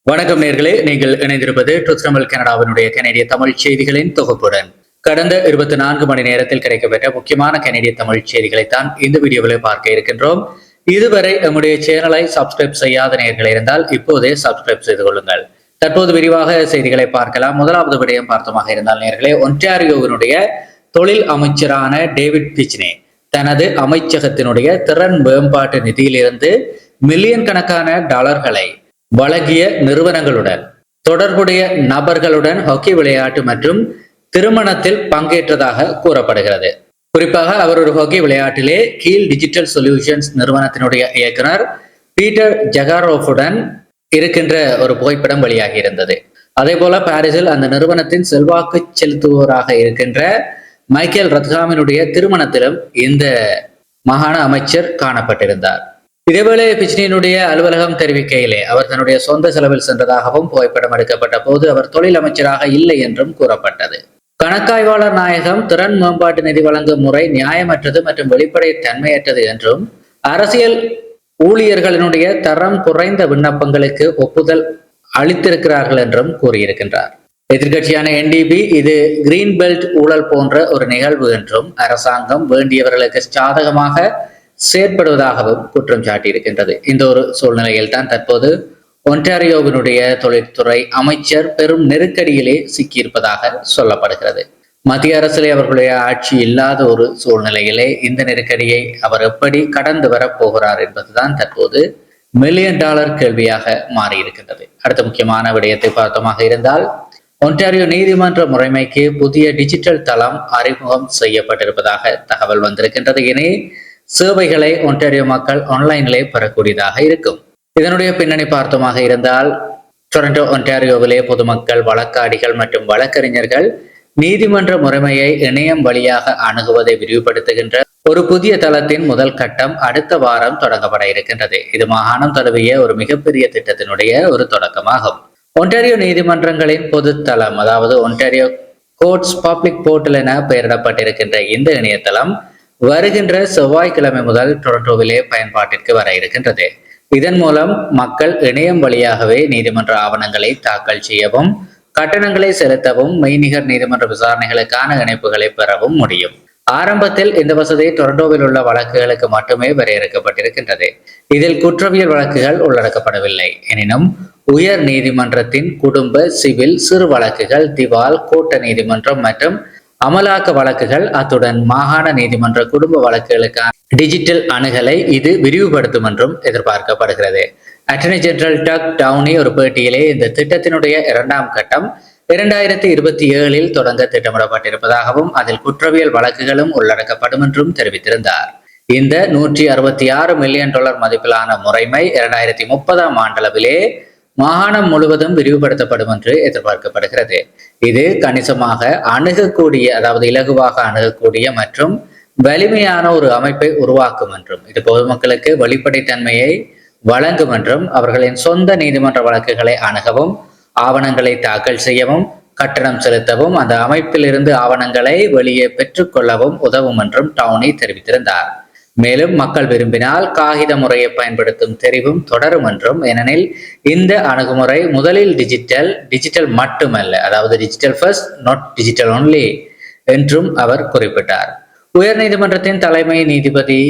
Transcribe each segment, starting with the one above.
வணக்கம் நேர்களே, நீங்கள் இணைந்திருப்பது ட்ரூத் தமிழ் கனடாவினுடைய கனேடிய தமிழ் செய்திகளின் தொகுப்புடன். கடந்த 24 மணி நேரத்தில் கிடைக்கப்பெற்ற முக்கியமான கனேடிய தமிழ் செய்திகளைத்தான் இந்த வீடியோவில் பார்க்க இருக்கின்றோம். இதுவரை நம்முடைய சேனலை சப்ஸ்கிரைப் செய்யாத நேர்கள் இருந்தால் இப்போதே சப்ஸ்கிரைப் செய்து கொள்ளுங்கள். தற்போது விரிவாக செய்திகளை பார்க்கலாம். முதலாவது விடயம் பார்த்தமாக இருந்தால் நேர்களே, ஒன்டாரியோவினுடைய தொழில் அமைச்சரான டேவிட் பிச்னே தனது அமைச்சகத்தினுடைய திறன் மேம்பாட்டு நிதியிலிருந்து மில்லியன் கணக்கான டாலர்களை வழங்கிய நிறுவனங்களுடன் தொடர்புடைய நபர்களுடன் ஹாக்கி விளையாட்டு மற்றும் திருமணத்தில் பங்கேற்றதாக கூறப்படுகிறது. குறிப்பாக அவர் ஒரு ஹாக்கி விளையாட்டிலே கீழ் டிஜிட்டல் சொல்யூஷன்ஸ் நிறுவனத்தினுடைய இயக்குனர் பீட்டர் ஜகாரோஃபுடன் இருக்கின்ற ஒரு புகைப்படம் வெளியாகி இருந்தது. அதே போல பாரிஸில் அந்த நிறுவனத்தின் செல்வாக்கு செலுத்துவோராக இருக்கின்ற மைக்கேல் ரத்காமினுடைய திருமணத்திலும் இந்த மாகாண அமைச்சர் காணப்பட்டிருந்தார். இதேவேளை பிச்னியினுடைய அலுவலகம் தெரிவிக்கையிலே அவர் தன்னுடைய சொந்த செலவில் சென்றதாகவும் புகைப்படம் எடுக்கப்பட்ட போது அவர் தொழில் அமைச்சராக இல்லை என்றும் கூறப்பட்டது. கணக்காய்வாளர் நாயகம் திறன் மேம்பாட்டு நிதி வழங்கும் முறை நியாயமற்றது மற்றும் வெளிப்படை தன்மையற்றது என்றும் அரசியல் ஊழியர்களினுடைய தரம் குறைந்த விண்ணப்பங்களுக்கு ஒப்புதல் அளித்திருக்கிறார்கள் என்றும் கூறியிருக்கின்றார். எதிர்கட்சியான NDP இது கிரீன் பெல்ட் ஊழல் போன்ற ஒரு நிகழ்வு என்றும் அரசாங்கம் வேண்டியவர்களுக்கு சாதகமாக செயற்படுவதாகவும் குற்றம் சாட்டியிருக்கின்றது. இந்த ஒரு சூழ்நிலையில் தான் தற்போது ஒன்டாரியோவினுடைய தொழில்துறை அமைச்சர் பெரும் நெருக்கடியிலே சிக்கியிருப்பதாக சொல்லப்படுகிறது. மத்திய அரசிலே அவர்களுடைய ஆட்சி இல்லாத ஒரு சூழ்நிலையிலே இந்த நெருக்கடியை அவர் எப்படி கடந்து வரப்போகிறார் என்பதுதான் தற்போது மில்லியன் டாலர் கேள்வியாக மாறியிருக்கின்றது. அடுத்த முக்கியமான விடயத்தை பார்த்தமாக இருந்தால், ஒன்டாரியோ நீதிமன்ற முறைமைக்கு புதிய டிஜிட்டல் தளம் அறிமுகம் செய்யப்பட்டிருப்பதாக தகவல் வந்திருக்கின்றது. இனி சேவைகளை ஒன்டாரியோ மக்கள் ஆன்லைனிலே பெறக்கூடியதாக இருக்கும். இதனுடைய பின்னணி பார்த்தமாக இருந்தால், டொரண்டோ ஒன்டாரியோவிலே பொதுமக்கள், வழக்காடிகள் மற்றும் வழக்கறிஞர்கள் நீதிமன்ற முறைமையை இணையம் வழியாக அணுகுவதை விரிவுபடுத்துகின்ற ஒரு புதிய தளத்தின் முதல் கட்டம் அடுத்த வாரம் தொடங்கப்பட இருக்கின்றது. இது மாகாணம் தழுவிய ஒரு மிகப்பெரிய திட்டத்தினுடைய ஒரு தொடக்கமாகும். ஒன்டாரியோ நீதிமன்றங்களின் பொது தளம், அதாவது ஒன்டாரியோ கோர்ட்ஸ் பப்ளிக் போர்ட்டல் என பெயரிடப்பட்டிருக்கின்ற இந்த இணையதளம் வருகின்ற செவ்வாய்க்கிழமை முதல் டொரண்டோவிலே பயன்பாட்டிற்கு வர இருக்கின்றது. இதன் மூலம் மக்கள் இணையம் வழியாகவே நீதிமன்ற ஆவணங்களை தாக்கல் செய்யவும், கட்டணங்களை செலுத்தவும், மெய்நிகர் நீதிமன்ற விசாரணைகளுக்கான இணைப்புகளை பெறவும் முடியும். ஆரம்பத்தில் இந்த வசதி டொரண்டோவில் உள்ள வழக்குகளுக்கு மட்டுமே வரையறுக்கப்பட்டிருக்கின்றது. இதில் குற்றவியல் வழக்குகள் உள்ளடக்கப்படவில்லை. எனினும் உயர் நீதிமன்றத்தின் குடும்ப, சிவில், சிறு வழக்குகள், திவால், கோட்ட நீதிமன்றம் மற்றும் அமலாக்க வழக்குகள், அத்துடன் மாகாண நீதிமன்ற குடும்ப வழக்குகளுக்கான டிஜிட்டல் அணுகலை இது விரிவுபடுத்தும் என்றும் எதிர்பார்க்கப்படுகிறது. அட்டர்னி ஜெனரல் டக் டவுனி ஒரு பேட்டியிலே இந்த திட்டத்தினுடைய 2ஆம் கட்டம் 2027 தொடங்க திட்டமிடப்பட்டிருப்பதாகவும் அதில் குற்றவியல் வழக்குகளும் உள்ளடக்கப்படும் என்றும் தெரிவித்திருந்தார். இந்த $166 மில்லியன் மதிப்பிலான முறைமை 2030 ஆண்டளவிலே மாகாணம் முழுவதும் விரிவுபடுத்தப்படும் என்று எதிர்பார்க்கப்படுகிறது. இது கணிசமாக அணுகக்கூடிய, அதாவது இலகுவாக அணுகக்கூடிய மற்றும் வலிமையான ஒரு அமைப்பை உருவாக்கும் என்றும், இது பொதுமக்களுக்கு வெளிப்படைத்தன்மையை வழங்கும் என்றும், அவர்களின் சொந்த நீதிமன்ற வழக்குகளை அணுகவும், ஆவணங்களை தாக்கல் செய்யவும், கட்டணம் செலுத்தவும், அந்த அமைப்பில் இருந்து ஆவணங்களை வெளியே பெற்றுக்கொள்ளவும் உதவும் என்றும் டவுனி தெரிவித்திருந்தார். மேலும் மக்கள் விரும்பினால் காகித முறையை பயன்படுத்தும் தெரிவும் தொடரும் என்றும், ஏனெனில் இந்த அணுகுமுறை முதலில் டிஜிட்டல் மட்டுமல்ல, அதாவது digital first not digital only என்றும் அவர் குறிப்பிட்டார். உயர் நீதிமன்றத்தின் தலைமை நீதிபதி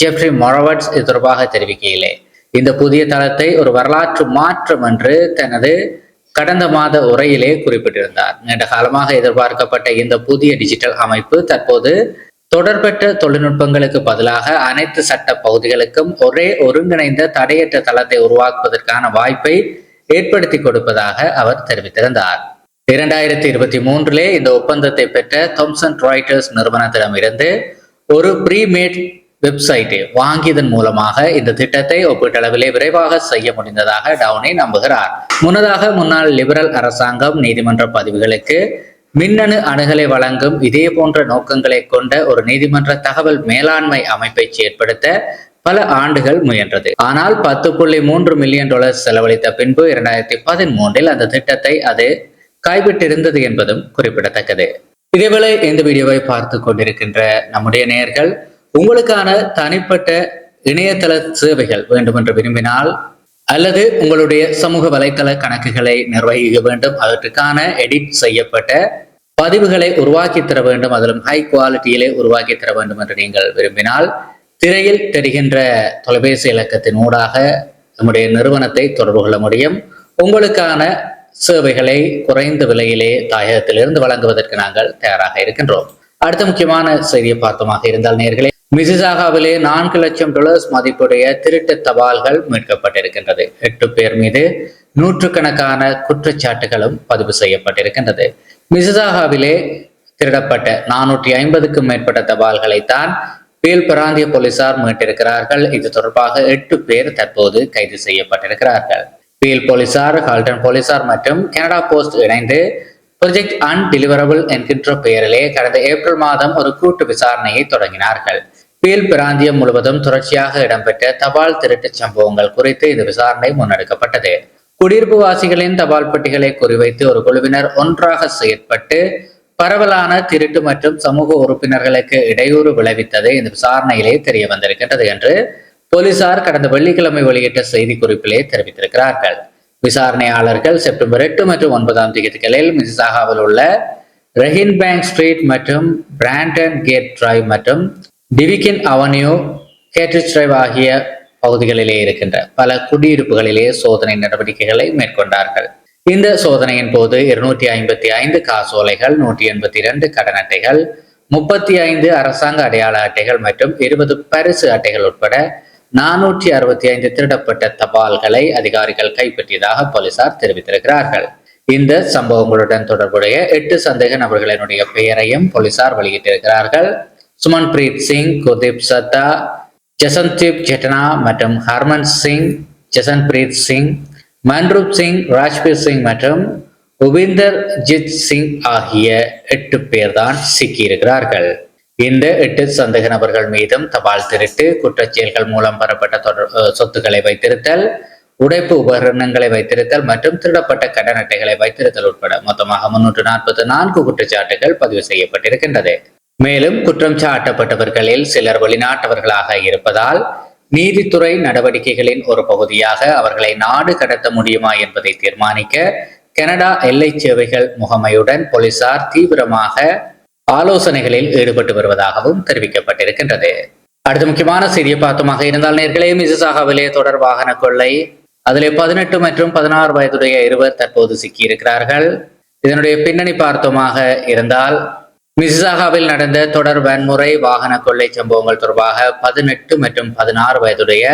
ஜெஃப்ரி மொரவட்ஸ் இது தொடர்பாக தெரிவிக்கையிலே இந்த புதிய தளத்தை ஒரு வரலாற்று மாற்றம் என்று தனது கடந்த மாத உரையிலே குறிப்பிட்டிருந்தார். நீண்ட காலமாக எதிர்பார்க்கப்பட்ட இந்த புதிய டிஜிட்டல் அமைப்பு தற்போது தொடர்பற்ற தொழில்நுட்பங்களுக்கு பதிலாக அனைத்து சட்ட பகுதிகளுக்கும் ஒரே ஒருங்கிணைந்த தடையற்ற தளத்தை உருவாக்குவதற்கான வாய்ப்பை ஏற்படுத்தி கொடுப்பதாக அவர் தெரிவித்திருந்தார். 2023 இந்த ஒப்பந்தத்தை பெற்ற தாம்சன் ராய்ட்டர்ஸ் நிறுவனத்திடமிருந்து ஒரு ப்ரீமேட் வெப்சைட்டை வாங்கியதன் மூலமாக இந்த திட்டத்தை ஒப்பீட்டளவிலே விரைவாக செய்ய முடிந்ததாக டவுனி நம்புகிறார். முன்னதாக முன்னாள் லிபரல் அரசாங்கம் நீதிமன்ற பதிவுகளுக்கு மின்னணு அணுகலை வழங்கும் இதே போன்ற நோக்கங்களை கொண்ட ஒரு நீதிமன்ற தகவல் மேலாண்மை அமைப்பை செயற்படுத்த பல ஆண்டுகள் முயன்றது. ஆனால் $10.3 மில்லியன் செலவழித்த பின்பு 2013 அந்த திட்டத்தை அது கைவிட்டிருந்தது என்பதும் குறிப்பிடத்தக்கது. இதேவேளை இந்த வீடியோவை பார்த்து கொண்டிருக்கின்ற நம்முடைய நேயர்கள், உங்களுக்கான தனிப்பட்ட இணையதள சேவைகள் வேண்டும் என்று விரும்பினால் அல்லது உங்களுடைய சமூக வலைத்தள கணக்குகளை நிர்வகிக்க வேண்டும், அதற்கான எடிட் செய்யப்பட்ட பதிவுகளை உருவாக்கி தர வேண்டும், அதிலும் ஹை குவாலிட்டியிலே உருவாக்கி தர வேண்டும் என்று நீங்கள் விரும்பினால் திரையில் தெரிகின்ற தொலைபேசி இலக்கத்தின் ஊடாக நம்முடைய நிறுவனத்தை தொடர்பு கொள்ள முடியும். உங்களுக்கான சேவைகளை குறைந்த விலையிலே தாயகத்திலிருந்து வழங்குவதற்கு நாங்கள் தயாராக இருக்கின்றோம். அடுத்த முக்கியமான செய்தியை பார்த்தமாக இருந்தால் நேயர்களே, மிசிசாகாவிலே $4 லட்சம் மதிப்புடைய திருட்டு தபால்கள் மீட்கப்பட்டிருக்கின்றது. 8 பேர் மீது நூற்றுக்கணக்கான குற்றச்சாட்டுகளும் பதிவு செய்யப்பட்டிருக்கின்றது. மிசிசாகாவிலே திருடப்பட்ட 450க்கும் மேற்பட்ட தபால்களைத்தான் பீல் பிராந்திய போலீசார் மீட்டிருக்கிறார்கள். இது தொடர்பாக 8 பேர் தற்போது கைது செய்யப்பட்டிருக்கிறார்கள். பீல் போலீசார், ஹால்டன் போலீசார் மற்றும் கனடா போஸ்ட் இணைந்து ப்ராஜெக்ட் அன்டிலிவரபிள் என்கின்ற பெயரிலே கடந்த ஏப்ரல் மாதம் ஒரு கூட்டு விசாரணையை தொடங்கினார்கள். பீல் பிராந்தியம் முழுவதும் தொடர்ச்சியாக இடம்பெற்ற தபால் திருட்டு சம்பவங்கள் குறித்து இந்த விசாரணை முன்னெடுக்கப்பட்டது. குடியிருப்பு வாசிகளின் தபால் பெட்டிகளை குறிவைத்து ஒரு குழுவினர் ஒன்றாக செயற்பட்டு பரவலான திருட்டு மற்றும் சமூக உறுப்பினர்களுக்கு இடையூறு விளைவித்தது இந்த விசாரணையிலே தெரிய வந்திருக்கின்றது என்று போலீசார் கடந்த வெள்ளிக்கிழமை வெளியிட்ட செய்தி குறிப்பிலே தெரிவித்திருக்கிறார்கள். விசாரணையாளர்கள் செப்டம்பர் 8 மற்றும் 9ஆம் தேதிகளில் மிசிசாகாவில் உள்ள ரெஹின் பேங்க் ஸ்ட்ரீட் மற்றும் பிராண்டன் கேட் டிரைவ் மற்றும் டிவிக்கின் அவென்யூ கேட்ரிச் டிரைவ் ஆகிய பகுதிகளிலே இருக்கின்ற பல குடியிருப்புகளிலே சோதனை நடவடிக்கைகளை மேற்கொண்டார்கள். இந்த சோதனையின் போது 255 காசோலைகள், 182 கடன் அட்டைகள், 35 அரசாங்க அடையாள அட்டைகள் மற்றும் 20 பரிசு அட்டைகள் உட்பட 465 திருடப்பட்ட தபால்களை அதிகாரிகள் கைப்பற்றியதாக போலீசார் தெரிவித்திருக்கிறார்கள். இந்த சம்பவங்களுடன் தொடர்புடைய 8 சந்தேக நபர்களினுடைய பெயரையும் போலீசார் வெளியிட்டிருக்கிறார்கள். சுமன்பிரீத் சிங், குர்தீப் சத்தா, ஜசன்தீப் ஜெட்டனா மற்றும் ஹர்மன் சிங், ஜசன்பிரீத் சிங், மன்ரூப் சிங், ராஜ்பீர் சிங் மற்றும் உபிந்தர் ஜித் சிங் ஆகிய 8 பேர் தான் சிக்கியிருக்கிறார்கள். இந்த 8 சந்தேக நபர்கள் மீதும் தபால் திருட்டு, குற்றச்செயல்கள் மூலம் பெறப்பட்ட சொத்துக்களை வைத்திருத்தல், உடைப்பு உபகரணங்களை வைத்திருத்தல் மற்றும் திருடப்பட்ட கடன் அட்டைகளை வைத்திருத்தல் உட்பட மொத்தமாக 344 குற்றச்சாட்டுகள் பதிவு செய்யப்பட்டிருக்கின்றது. மேலும் குற்றம் சாட்டப்பட்டவர்களில் சிலர் வெளிநாட்டவர்களாக இருப்பதால் நீதித்துறை நடவடிக்கைகளின் ஒரு பகுதியாக அவர்களை நாடு கடத்த முடியுமா என்பதை தீர்மானிக்க கனடா எல்லை சேவைகள் முகமையுடன் போலீசார் தீவிரமாக ஆலோசனைகளில் ஈடுபட்டு வருவதாகவும் தெரிவிக்கப்பட்டிருக்கின்றது. அடுத்த முக்கியமான செய்தியை பார்த்தமாக இருந்தால் நேர்களே, மிசிசாகாவிலே தொடர் வாகன கொள்ளை, அதிலே 18 மற்றும் 16 வயதுடைய இருவர் தற்போது சிக்கியிருக்கிறார்கள். இதனுடைய பின்னணி பார்த்தமாக இருந்தால் மிசிசாகாவில் நடந்த தொடர் வன்முறை வாகன கொள்ளை சம்பவங்கள் தொடர்பாக 18 மற்றும் 16 வயதுடைய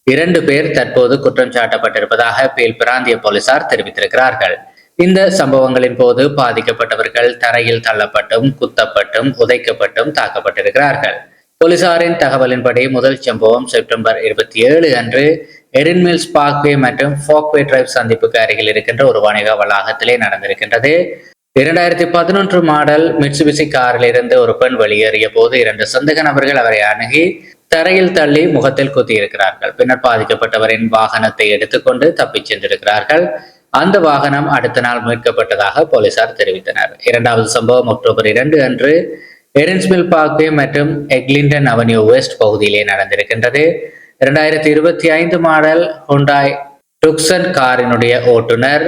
2 பேர் தற்போது குற்றம் சாட்டப்பட்டிருப்பதாக பீல் பிராந்திய போலீசார் தெரிவித்திருக்கிறார்கள். இந்த சம்பவங்களின் போது பாதிக்கப்பட்டவர்கள் தரையில் தள்ளப்பட்டும், குத்தப்பட்டும், உதைக்கப்பட்டும் தாக்கப்பட்டிருக்கிறார்கள். போலீசாரின் தகவலின்படி முதல் சம்பவம் செப்டம்பர் 27 அன்று எரின் மில்ஸ் பார்க்வே மற்றும் ஃபோக்வே டிரைவ் சந்திப்புக்கு அருகில் இருக்கின்ற ஒரு வணிக வளாகத்திலே நடந்திருக்கின்றது. 2011 மாடல் மிட்சுபிசி காரில் இருந்து ஒரு பெண் வெளியேறிய போது 2 சந்தேக நபர்கள் அவரை அணுகி தரையில் தள்ளி முகத்தில் குத்தியிருக்கிறார்கள். பின்னர் பாதிக்கப்பட்டவரின் வாகனத்தை எடுத்துக்கொண்டு தப்பிச் சென்றிருக்கிறார்கள். அந்த வாகனம் அடுத்த நாள் மீட்கப்பட்டதாக போலீசார் தெரிவித்தனர். 2வது சம்பவம் அக்டோபர் 2 அன்று எரின்ஸ்மில் பார்க்வே மற்றும் எக்லிண்டன் அவென்யூ வெஸ்ட் பகுதியிலே நடந்திருக்கின்றது. 2025 மாடல் ஹுண்டாய் டுக்சன் காரினுடைய ஓட்டுநர்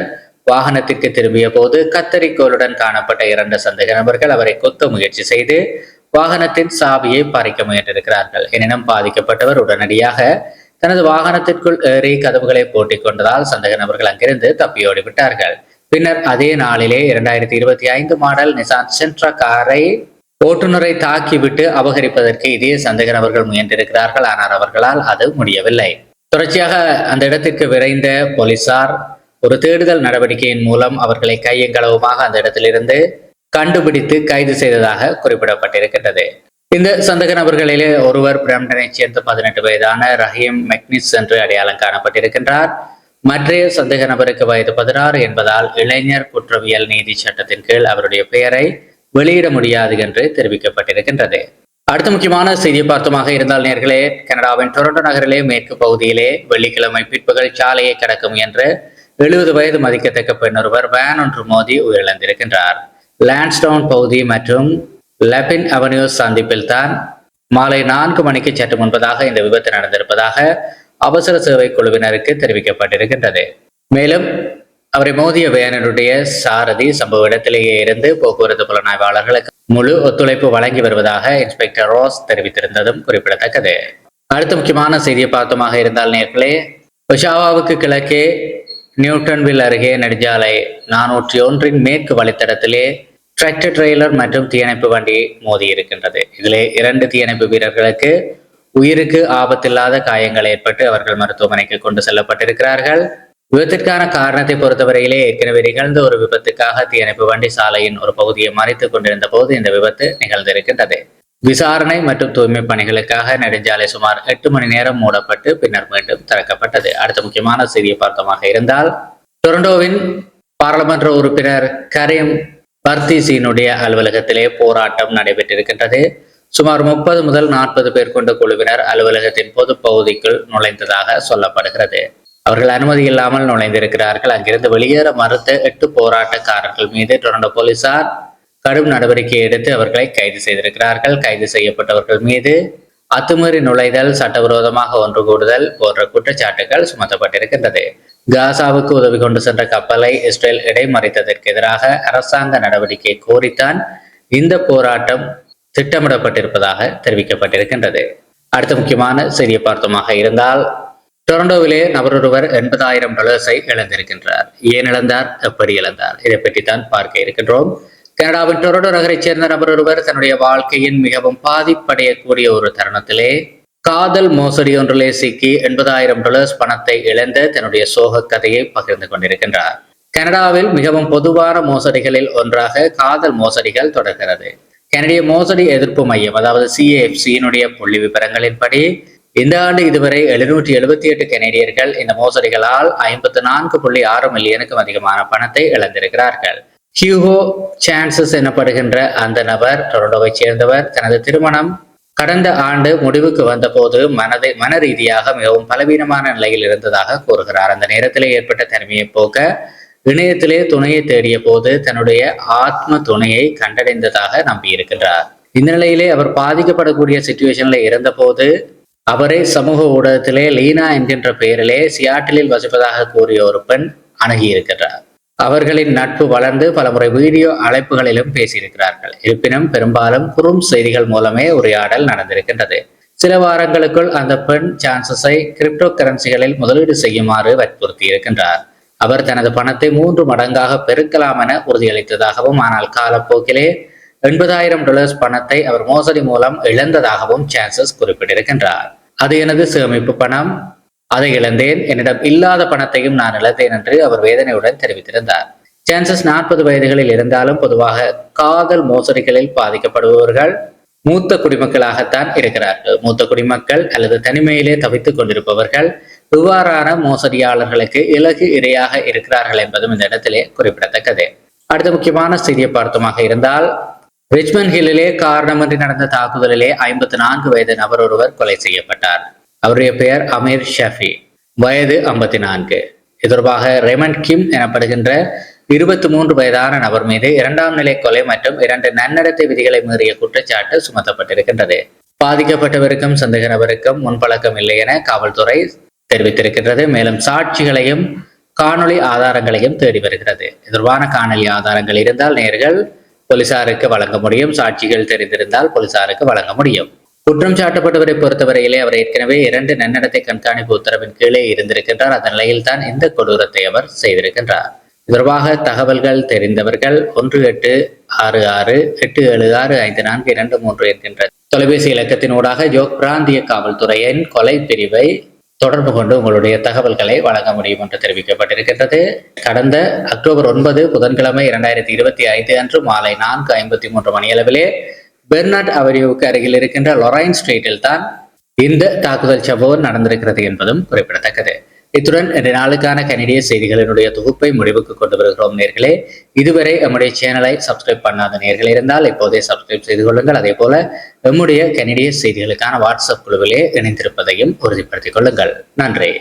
வாகனத்திற்கு திரும்பிய போது கத்தரிக்கோளுடன் காணப்பட்ட 2 சந்தேக நபர்கள் அவரை கொத்த முயற்சி செய்து வாகனத்தின் சாவியை பறிக்க முயன்றிருக்கிறார்கள். எனினும் பாதிக்கப்பட்டவர் உடனடியாக தனது வாகனத்திற்குள் ஏறி கதவுகளை பூட்டிக் கொண்டதால் சந்தேக நபர்கள் அங்கிருந்து தப்பியோடி விட்டார்கள். பின்னர் அதே நாளிலே 2025 மாடல் நிசான் சென்ட்ரா காரை ஓட்டுநரை தாக்கிவிட்டு அபகரிப்பதற்கு இதே சந்தேக நபர்கள் முயன்றிருக்கிறார்கள். ஆனால் அவர்களால் அது முடியவில்லை. தொடர்ச்சியாக அந்த இடத்திற்கு விரைந்த போலீசார் ஒரு தேடுதல் நடவடிக்கையின் மூலம் அவர்களை கையங்களவுமாக அந்த இடத்திலிருந்து கண்டுபிடித்து கைது செய்ததாக குறிப்பிடப்பட்டிருக்கின்றது. இந்த சந்தேக நபர்களிலே ஒருவர் பிரம்டனை சேர்ந்த 18 வயதான ரஹீம் மெக்னிஸ் என்று அடையாளம் காணப்பட்டிருக்கின்றார். மற்றைய சந்தேக நபருக்கு வயது 16 என்பதால் இளைஞர் குற்றவியல் நீதி சட்டத்தின் கீழ் அவருடைய பெயரை வெளியிட முடியாது என்று தெரிவிக்கப்பட்டிருக்கின்றது. அடுத்த முக்கியமான செய்தியை பார்த்தமாக இருந்தால் நேர்களே, கனடாவின் டொரண்டோ நகரிலே மேற்கு பகுதியிலே வெள்ளிக்கிழமை பிற்பகல் சாலையை கடக்கும் என்று 70 வயது மதிக்கத்தக்க பெண்ணொருவர் வேன் ஒன்று மோதி உயிரிழந்திருக்கின்றார். லான்ஸ்டவுன் பகுதி மற்றும் லெபின் அவென்யூ சந்திப்பில் தான் மாலை 4 மணிக்கு சற்று முன்பதாக இந்த விபத்து நடந்திருப்பதாக அவசர சேவை குழுவினருக்கு தெரிவிக்கப்பட்டிருக்கின்றது. மேலும் அவரை மோதிய வேனுடைய சாரதி சம்பவ இடத்திலேயே இருந்து போக்குவரத்து புலனாய்வாளர்களுக்கு முழு ஒத்துழைப்பு வழங்கி வருவதாக இன்ஸ்பெக்டர் ரோஸ் தெரிவித்திருந்ததும் குறிப்பிடத்தக்கது. அடுத்த முக்கியமான செய்தியை பார்த்தமாக இருந்தால் நேர்களே, ஒஷாவாவுக்கு கிழக்கே நியூட்டன்வில் அருகே நெடுஞ்சாலை 401 மேற்கு வழித்தடத்திலே டிராக்டர் டிரெய்லர் மற்றும் தீயணைப்பு வண்டி மோதி இருக்கின்றது. இதிலே 2 தீயணைப்பு வீரர்களுக்கு உயிருக்கு ஆபத்தில்லாத காயங்கள் ஏற்பட்டு அவர்கள் மருத்துவமனைக்கு கொண்டு செல்லப்பட்டிருக்கிறார்கள். விபத்திற்கான காரணத்தை பொறுத்தவரையிலே ஏற்கனவே நிகழ்ந்த ஒரு விபத்துக்காக தீயணைப்பு வண்டி சாலையின் ஒரு பகுதியை மறைத்துக் கொண்டிருந்த போது இந்த விபத்து நிகழ்ந்திருக்கின்றது. விசாரணை மற்றும் தூய்மை பணிகளுக்காக நெடுஞ்சாலை சுமார் 8 மணி நேரம் மூடப்பட்டு பின்னர் மீண்டும் திறக்கப்பட்டது. அடுத்த முக்கியமான செய்தியை பார்த்தமாக இருந்தால், டொரண்டோவின் பாராளுமன்ற உறுப்பினர் கரீம் பர்தீசினுடைய அலுவலகத்திலே போராட்டம் நடைபெற்றிருக்கின்றது. சுமார் 30 முதல் 40 பேர் கொண்ட குழுவினர் அலுவலகத்தின் பொது பகுதிக்குள் நுழைந்ததாக சொல்லப்படுகிறது. அவர்கள் அனுமதி இல்லாமல் நுழைந்திருக்கிறார்கள். அங்கிருந்து வெளியேற மறுத்த 8 போராட்டக்காரர்கள் மீது டொரண்டோ போலீசார் கடும் நடவடிக்கை எடுத்து அவர்களை கைது செய்திருக்கிறார்கள். கைது செய்யப்பட்டவர்கள் மீது அத்துமீறி நுழைதல், சட்டவிரோதமாக ஒன்று கூடுதல் போன்ற குற்றச்சாட்டுகள் சுமத்தப்பட்டிருக்கின்றது. காசாவுக்கு உதவி கொண்டு சென்ற கப்பலை இஸ்ரேல் இடைமறித்ததற்கு எதிராக அரசாங்க நடவடிக்கை கோரித்தான் இந்த போராட்டம் திட்டமிடப்பட்டிருப்பதாக தெரிவிக்கப்பட்டிருக்கின்றது. அடுத்த முக்கியமான செய்தியை பார்த்தமாக இருந்தால், டொரண்டோவிலே நபரொருவர் $80,000 இழந்திருக்கின்றார். ஏன் இழந்தார், எப்படி இழந்தார், இதை பற்றி தான் பார்க்க இருக்கின்றோம். கனடாவின் டொரண்டோ நகரைச் சேர்ந்த நபர் ஒருவர் தன்னுடைய வாழ்க்கையின் மிகவும் பாதிப்படையக்கூடிய ஒரு தருணத்திலே காதல் மோசடி ஒன்றிலே சிக்கி $80,000 பணத்தை இழந்த தன்னுடைய சோக கதையை பகிர்ந்து கொண்டிருக்கின்றார். கனடாவில் மிகவும் பொதுவான மோசடிகளில் ஒன்றாக காதல் மோசடிகள் தொடர்கிறது. கனடிய மோசடி எதிர்ப்பு மையம், அதாவது CAFC-னுடைய புள்ளி விவரங்களின்படி இந்த ஆண்டு இதுவரை 778 கனடியர்கள் இந்த மோசடிகளால் 54.6 மில்லியனுக்கும் அதிகமான பணத்தை இழந்திருக்கிறார்கள். ஹியூகோ சான்சஸ் எனப்படுகின்ற அந்த நபர் டொரண்டோவை சேர்ந்தவர். தனது திருமணம் கடந்த ஆண்டு முடிவுக்கு வந்த போது மன ரீதியாக மிகவும் பலவீனமான நிலையில் இருந்ததாக கூறுகிறார். அந்த நேரத்திலே ஏற்பட்ட தனிமையை போக்க இணையத்திலே துணையை தேடிய போது தன்னுடைய ஆத்ம துணையை கண்டடைந்ததாக நம்பியிருக்கிறார். இந்த நிலையிலே அவர் பாதிக்கப்படக்கூடிய சிச்சுவேஷன்ல இருந்த போது அவரை சமூக ஊடகத்திலே லீனா என்கின்ற பெயரிலே சியாட்டிலில் வசிப்பதாக கூறிய ஒரு பெண் அணுகியிருக்கிறார். அவர்களின் நட்பு வளர்ந்து பலமுறை வீடியோ அழைப்புகளிலும் பேசியிருக்கிறார்கள். இருப்பினும் பெரும்பாலும் குறும் செய்திகள் மூலமே உரையாடல் நடந்திருக்கின்றது. சில வாரங்களுக்குள் அந்த பெண் சான்சஸை கிரிப்டோ கரன்சிகளில் முதலீடு செய்யுமாறு வற்புறுத்தி இருக்கின்றார். அவர் தனது பணத்தை 3 மடங்காக பெருக்கலாம் என உறுதியளித்ததாகவும், ஆனால் காலப்போக்கிலே $80,000 பணத்தை அவர் மோசடி மூலம் இழந்ததாகவும் சான்சஸ் குறிப்பிட்டிருக்கின்றார். அது எனது சேமிப்பு பணம், அதை இழந்தேன், என்னிடம் இல்லாத பணத்தையும் நான் இழந்தேன் என்று அவர் வேதனையுடன் தெரிவித்திருந்தார். சான்சஸ் 40 வயதுகளில் இருந்தாலும் பொதுவாக காதல் மோசடிகளில் பாதிக்கப்படுபவர்கள் மூத்த குடிமக்களாகத்தான் இருக்கிறார்கள். மூத்த குடிமக்கள் அல்லது தனிமையிலே தவித்துக் கொண்டிருப்பவர்கள் இவ்வாறான மோசடியாளர்களுக்கு இலகு இரையாக இருக்கிறார்கள் என்பதும் இந்த இடத்திலே குறிப்பிடத்தக்கது. அடுத்த முக்கியமான செய்தியை பார்த்தமாக இருந்தால், ரிச்மண்ட் ஹில்லிலே காரணமின்றி நடந்த தாக்குதலிலே 54 வயது நபர் ஒருவர் கொலை செய்யப்பட்டார். அவருடைய பெயர் அமீர் ஷஃபி, வயது 54. இது தொடர்பாக ரெமண்ட் கிம் எனப்படுகின்ற 23 வயதான நபர் மீது 2ஆம் நிலை கொலை மற்றும் 2 நன்னடத்தை விதிகளை மீறிய குற்றச்சாட்டு சுமத்தப்பட்டிருக்கின்றது. பாதிக்கப்பட்டவருக்கும் சந்தேக நபருக்கும் முன்பழக்கம் இல்லை என காவல்துறை தெரிவித்திருக்கின்றது. மேலும் சாட்சிகளையும் காணொளி ஆதாரங்களையும் தேடி வருகிறது. தொடர்பான காணொலி ஆதாரங்கள் இருந்தால் நேர்கள் போலீசாருக்கு வழங்க முடியும். சாட்சிகள் தெரிந்திருந்தால் போலீசாருக்கு வழங்க முடியும். குற்றம் சாட்டப்பட்டவரை பொறுத்தவரையிலே அவர் ஏற்கனவே 2 நன்னடத்தை கண்காணிப்பு உத்தரவின் கீழே இருந்திருக்கின்றார். அந்த நிலையில் தான் இந்த கொடூரத்தை அவர் செய்திருக்கின்றார். தொடர்பாக தகவல்கள் தெரிந்தவர்கள் 1866876542 என்கின்ற தொலைபேசி இலக்கத்தின் ஊடாக யோக் பிராந்திய காவல்துறையின் கொலை பிரிவை தொடர்பு கொண்டு உங்களுடைய தகவல்களை வழங்க முடியும் என்று தெரிவிக்கப்பட்டிருக்கின்றது. கடந்த அக்டோபர் 9 புதன்கிழமை 2025 அன்று மாலை 4:53 மணியளவிலே பெர்னார்ட் அவென்யூவுக்கு அருகில் இருக்கின்ற லொரைன் ஸ்ட்ரீட்டில் தான் இந்த தாக்குதல் சம்பவம் நடந்திருக்கிறது என்பதும் குறிப்பிடத்தக்கது. இத்துடன் இந்த நாளுக்கான கனடிய செய்திகளினுடைய தொகுப்பை முடிவுக்கு கொண்டு வருகிறோம் நேர்களே. இதுவரை நம்முடைய சேனலை சப்ஸ்கிரைப் பண்ணாத நேர்கள் இருந்தால் இப்போதே சப்ஸ்கிரைப் செய்து கொள்ளுங்கள். அதே போல நம்முடைய கனடிய செய்திகளுக்கான வாட்ஸ்அப் குழுவிலே இணைந்திருப்பதையும் உறுதிப்படுத்திக் கொள்ளுங்கள். நன்றி.